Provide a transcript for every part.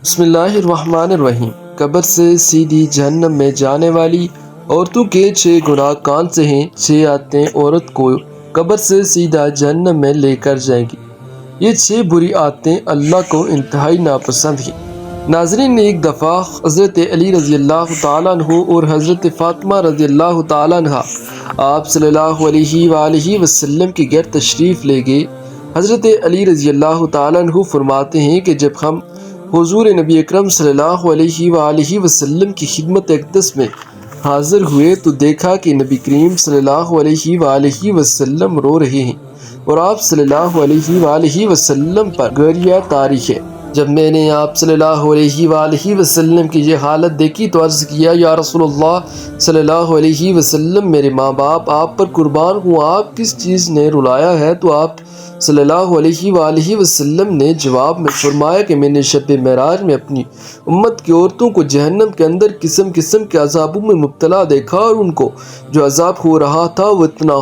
بسم اللہ الرحمن الرحیم۔ قبر سے سیدھی جہنم میں جانے والی عورتوں کے 6 گناہ کون سے ہیں؟ 6 عادتیں عورت کو قبر سے سیدھا جہنم میں لے کر جائیں گی۔ یہ 6 بری عادتیں اللہ کو انتہائی ناپسند ہیں۔ ناظرین، ایک دفعہ حضرت علی رضی اللہ تعالیٰ عنہ اور حضرت فاطمہ رضی اللہ تعالیٰ عنہ آپ صلی اللہ علیہ وآلہ وسلم کے گھر تشریف لے گئے۔ حضرت علی رضی اللہ تعالیٰ عنہ فرماتے ہیں کہ جب ہم حضور نبی اکرم صلی اللہ علیہ وآلہ وسلم کی خدمت اقدس میں حاضر ہوئے تو دیکھا کہ نبی کریم صلی اللہ علیہ وآلہ وسلم رو رہے ہیں اور آپ صلی اللہ علیہ وآلہ وسلم پر گریہ طاری ہے۔ جب میں نے آپ صلی اللہ علیہ وآلہ وسلم کی یہ حالت دیکھی تو عرض کیا، یا رسول اللہ صلی اللہ علیہ وسلم، میرے ماں باپ آپ پر قربان ہوں، آپ کس چیز نے رلایا ہے؟ تو آپ صلی اللہ علیہ وآلہ وسلم نے جواب میں فرمایا کہ میں نے شب معراج میں اپنی امت کی عورتوں کو جہنم کے اندر قسم قسم کے عذابوں میں مبتلا دیکھا، اور ان کو جو عذاب ہو رہا تھا وہ اتنا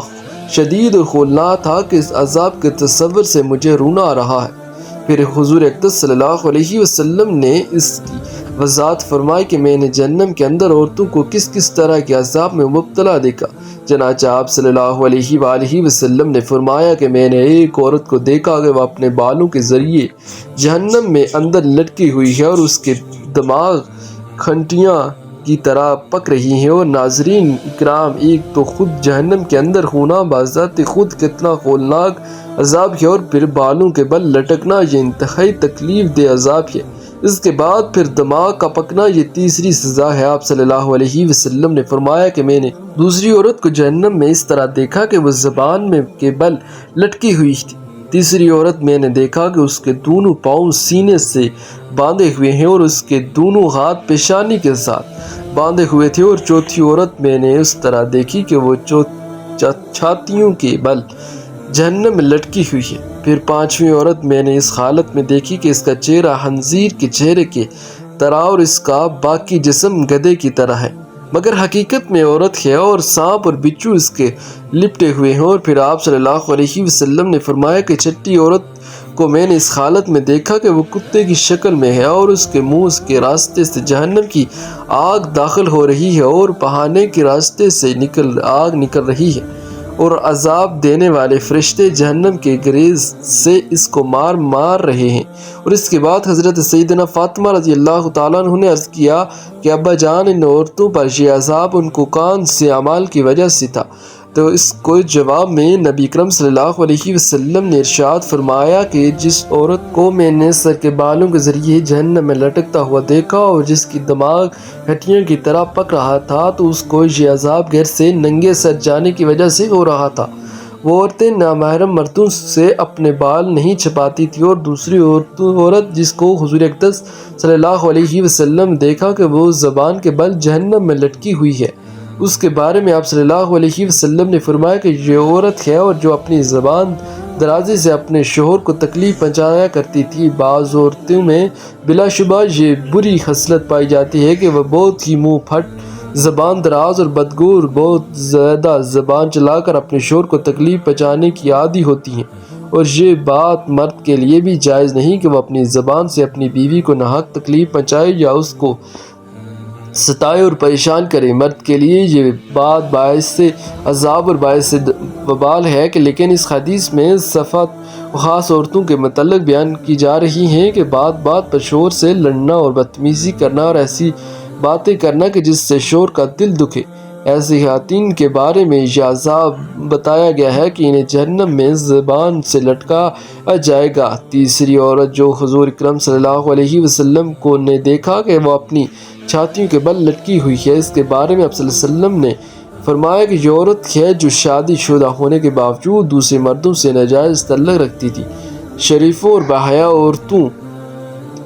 شدید اور ہولناک تھا کہ اس عذاب کے تصور سے مجھے رونا آ رہا ہے۔ پھر حضور اقدس صلی اللہ علیہ وسلم نے اس کی وضاحت فرمائی کہ میں نے جہنم کے اندر عورتوں کو کس کس طرح کے عذاب میں مبتلا دیکھا۔ چنانچہ آپ صلی اللہ علیہ وآلہ وسلم نے فرمایا کہ میں نے ایک عورت کو دیکھا کہ وہ اپنے بالوں کے ذریعے جہنم میں اندر لٹکی ہوئی ہے اور اس کے دماغ کھنٹیاں کی طرح پک رہی ہیں۔ اور ناظرین اکرام، ایک تو خود جہنم کے اندر ہونا بذات خود کتنا ہولناک عذاب ہے، اور پھر بالوں کے بل لٹکنا یہ انتہائی تکلیف دہ عذاب ہے۔ اس کے بعد پھر دماغ کا پکنا یہ تیسری سزا ہے۔ آپ صلی اللہ علیہ وسلم نے فرمایا کہ میں نے دوسری عورت کو جہنم میں اس طرح دیکھا کہ وہ زبان میں کے بل لٹکی ہوئی تھی۔ تیسری عورت میں نے دیکھا کہ اس کے دونوں پاؤں سینے سے باندھے ہوئے ہیں اور اس کے دونوں ہاتھ پیشانی کے ساتھ باندھے ہوئے تھے۔ اور چوتھی عورت میں نے اس طرح دیکھی کہ وہ چھاتیوں کے بل جہنم میں لٹکی ہوئی ہے۔ پھر پانچویں عورت میں نے اس حالت میں دیکھی کہ اس کا چہرہ خنزیر کے چہرے کی طرح اور اس کا باقی جسم گدھے کی طرح ہے، مگر حقیقت میں عورت ہے، اور سانپ اور بچھو اس کے لپٹے ہوئے ہیں۔ اور پھر آپ صلی اللہ علیہ وسلم نے فرمایا کہ چھٹی عورت کو میں نے اس حالت میں دیکھا کہ وہ کتے کی شکل میں ہے اور اس کے منہ کے راستے سے جہنم کی آگ داخل ہو رہی ہے اور پہانے کے راستے سے آگ نکل رہی ہے، اور عذاب دینے والے فرشتے جہنم کے گریز سے اس کو مار رہے ہیں۔ اور اس کے بعد حضرت سیدنا فاطمہ رضی اللہ تعالیٰ عنہ نے عرض کیا کہ ابا جان، ان عورتوں پر یہ عذاب ان کو کون سے اعمال کی وجہ سے تھا؟ تو اس کو جواب میں نبی اکرم صلی اللہ علیہ وسلم نے ارشاد فرمایا کہ جس عورت کو میں نے سر کے بالوں کے ذریعے جہنم میں لٹکتا ہوا دیکھا اور جس کی دماغ ہڈیوں کی طرح پک رہا تھا، تو اس کو یہ عذاب گھر سے ننگے سر جانے کی وجہ سے ہو رہا تھا۔ وہ عورتیں نامحرم مردوں سے اپنے بال نہیں چھپاتی تھی، اور دوسری عورت جس کو حضور اقدس صلی اللہ علیہ وسلم دیکھا کہ وہ زبان کے بل جہنم میں لٹکی ہوئی ہے، اس کے بارے میں آپ صلی اللہ علیہ وسلم نے فرمایا کہ یہ عورت ہے اور جو اپنی زبان درازی سے اپنے شوہر کو تکلیف پہنچایا کرتی تھی۔ بعض عورتوں میں بلا شبہ یہ بری خصلت پائی جاتی ہے کہ وہ بہت ہی منہ پھٹ، زبان دراز اور بدگور، بہت زیادہ زبان چلا کر اپنے شوہر کو تکلیف پہنچانے کی عادی ہوتی ہیں، اور یہ بات مرد کے لیے بھی جائز نہیں کہ وہ اپنی زبان سے اپنی بیوی کو ناحق تکلیف پہنچائے یا اس کو ستائے اور پریشان کرے۔ مرد کے لیے یہ بات باعث عذاب اور باعث وبال ہے کہ لیکن اس حدیث میں صفات خاص عورتوں کے متعلق بیان کی جا رہی ہیں کہ بات بات پر شوہر سے لڑنا اور بدتمیزی کرنا اور ایسی باتیں کرنا کہ جس سے شوہر کا دل دکھے۔ ایسی خواتین کے بارے میں یہ عذاب بتایا گیا ہے کہ انہیں جہنم میں زبان سے لٹکایا جائے گا۔ تیسری عورت جو حضور اکرم صلی اللہ علیہ وسلم کو نے دیکھا کہ وہ اپنی چھاتیوں کے بل لٹکی ہوئی ہے، اس کے بارے میں آپ صلی اللہ علیہ وسلم نے فرمایا کہ یہ عورت ہے جو شادی شدہ ہونے کے باوجود دوسرے مردوں سے ناجائز تعلق رکھتی تھی۔ شریفوں اور باحیا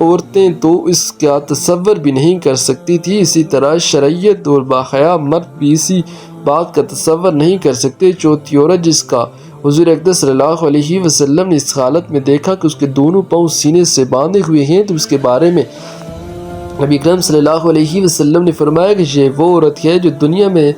عورتیں تو اس کا تصور بھی نہیں کر سکتی تھی، اسی طرح شریعت اور باحیا مرد بھی اسی بات کا تصور نہیں کر سکتے۔ چوتھی عورت جس کا حضور اقدس صلی اللہ علیہ وسلم نے اس حالت میں دیکھا کہ اس کے دونوں پاؤں سینے سے باندھے ہوئے ہیں، تو اس کے بارے میں نبی اکرم صلی اللہ علیہ وسلم نے فرمایا کہ یہ وہ عورت ہے جو دنیا میں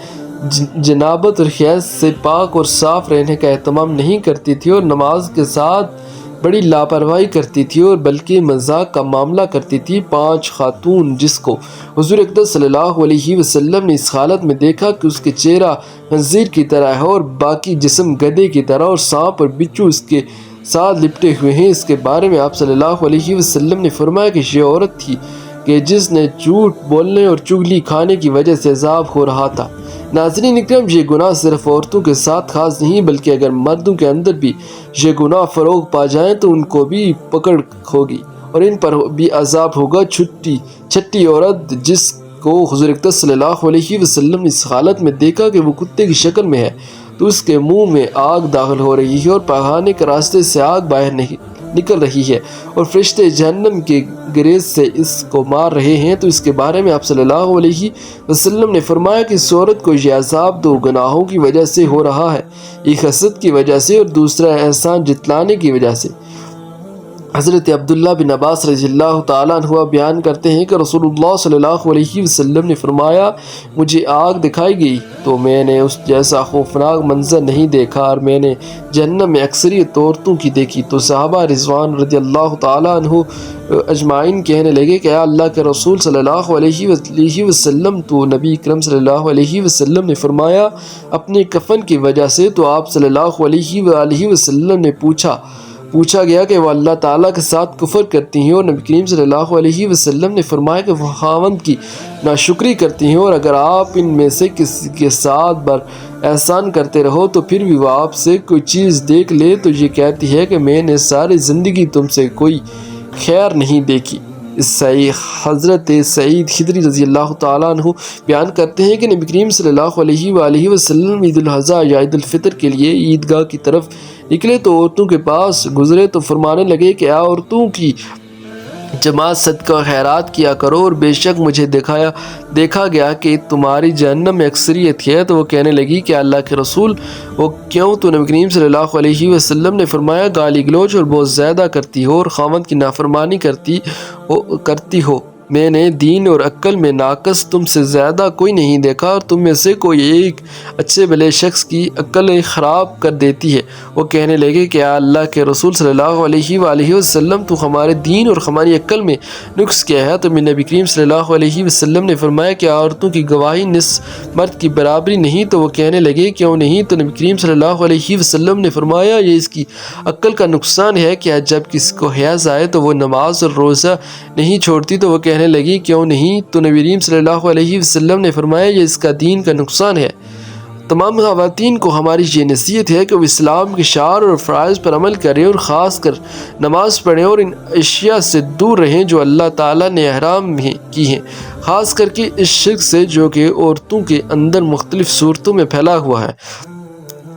جنابت اور حیض سے پاک اور صاف رہنے کا اہتمام نہیں کرتی تھی اور نماز کے ساتھ بڑی لاپرواہی کرتی تھی اور بلکہ مذاق کا معاملہ کرتی تھی۔ 5 خاتون جس کو حضور اقدس صلی اللہ علیہ وسلم نے اس حالت میں دیکھا کہ اس کے چہرہ خنزیر کی طرح ہے اور باقی جسم گدھے کی طرح اور سانپ اور بچھو اس کے ساتھ لپٹے ہوئے ہیں، اس کے بارے میں آپ صلی اللہ علیہ وسلم نے فرمایا کہ یہ عورت تھی کہ جس نے جھوٹ بولنے اور چغلی کھانے کی وجہ سے عذاب ہو رہا تھا۔ ناظرین اکرام، یہ گناہ صرف عورتوں کے ساتھ خاص نہیں بلکہ اگر مردوں کے اندر بھی یہ گناہ فروغ پا جائیں تو ان کو بھی پکڑ ہوگی اور ان پر بھی عذاب ہوگا۔ چھٹی عورت جس کو حضور اقدس صلی اللہ علیہ وسلم نے اس حالت میں دیکھا کہ وہ کتے کی شکل میں ہے تو اس کے منہ میں آگ داخل ہو رہی ہے اور پخانے کے راستے سے آگ باہر نکل رہی ہے اور فرشتے جہنم کے گریز سے اس کو مار رہے ہیں، تو اس کے بارے میں آپ صلی اللہ علیہ وسلم نے فرمایا کہ اس عورت کو یہ عذاب 2 گناہوں کی وجہ سے ہو رہا ہے، ایک حسد کی وجہ سے اور دوسرا احسان جتلانے کی وجہ سے۔ حضرت عبداللہ بن عباس رضی اللہ تعالیٰ عنہ بیان کرتے ہیں کہ رسول اللہ صلی اللہ علیہ وسلم نے فرمایا، مجھے آگ دکھائی گئی تو میں نے اس جیسا خوفناک منظر نہیں دیکھا اور میں نے جہنم میں اکثریت عورتوں کی دیکھی۔ تو صحابہ رضوان رضی اللہ تعالیٰ عنہ اجمعین کہنے لگے کہ اے اللہ کے رسول صلی اللہ علیہ وسلم، تو نبی اکرم صلی اللہ علیہ وسلم نے فرمایا اپنے کفن کی وجہ سے، تو آپ صلی اللہ علیہ وسلم نے پوچھا گیا کہ وہ اللہ تعالیٰ کے ساتھ کفر کرتی ہیں، اور نبی کریم صلی اللہ علیہ وسلم نے فرمایا کہ وہ خاوند کی ناشکری کرتی ہیں، اور اگر آپ ان میں سے کسی کے ساتھ بر احسان کرتے رہو تو پھر بھی وہ آپ سے کوئی چیز دیکھ لے تو یہ کہتی ہے کہ میں نے ساری زندگی تم سے کوئی خیر نہیں دیکھی۔ حضرت سعید خدری رضی اللہ تعالیٰ عنہ بیان کرتے ہیں کہ نبی کریم صلی اللہ علیہ وسلم عید الاضحیٰ یا عید الفطر کے لیے عیدگاہ کی طرف نکلے تو عورتوں کے پاس گزرے تو فرمانے لگے کہ عورتوں کی جماعت صدقہ خیرات کیا کرو، اور بے شک مجھے دیکھا گیا کہ تمہاری جہنم میں اکثریت ہے۔ تو وہ کہنے لگی کہ اللہ کے رسول وہ کیوں؟ تو نبی کریم صلی اللہ علیہ وسلم نے فرمایا، گالی گلوچ اور بہت زیادہ کرتی ہو اور خاوند کی نافرمانی کرتی ہو۔ میں نے دین اور عقل میں ناقص تم سے زیادہ کوئی نہیں دیکھا، اور تم میں سے کوئی ایک اچھے بھلے شخص کی عقل خراب کر دیتی ہے۔ وہ کہنے لگے کہ اللہ کے رسول صلی اللہ علیہ وسلم، تو ہمارے دین اور ہماری عقل میں نقص کیا ہے؟ تو نبی کریم صلی اللہ علیہ وسلم نے فرمایا کہ عورتوں کی گواہی نصف مرد کی برابری نہیں۔ تو وہ کہنے لگے کیوں نہیں؟ تو نبی کریم صلی اللہ علیہ وسلم نے فرمایا یہ اس کی عقل کا نقصان ہے کہ جب کسی کو حیض آئے تو وہ نماز اور روزہ نہیں چھوڑتی۔ تو وہ کہنے لگی کیوں نہیں؟ تو نبی کریم صلی اللہ علیہ وسلم نے فرمایا یہ اس کا دین کا نقصان ہے۔ تمام خواتین کو ہماری یہ نصیحت ہے کہ وہ اسلام کے شعائر اور فرائض پر عمل کریں اور خاص کر نماز پڑھیں اور ان اشیاء سے دور رہیں جو اللہ تعالیٰ نے حرام کی ہیں، خاص کر کے اس شرک سے جو کہ عورتوں کے اندر مختلف صورتوں میں پھیلا ہوا ہے،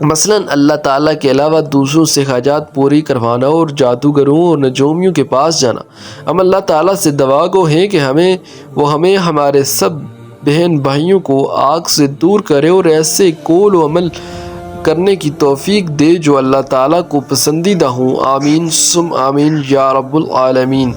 مثلاً اللہ تعالیٰ کے علاوہ دوسروں سے حاجات پوری کروانا اور جادوگروں اور نجومیوں کے پاس جانا۔ ہم اللہ تعالیٰ سے دعا گو ہیں کہ ہمیں ہمارے سب بہن بھائیوں کو آگ سے دور کرے اور ایسے قول و عمل کرنے کی توفیق دے جو اللہ تعالیٰ کو پسندیدہ ہوں۔ آمین ثم آمین یا رب العالمین۔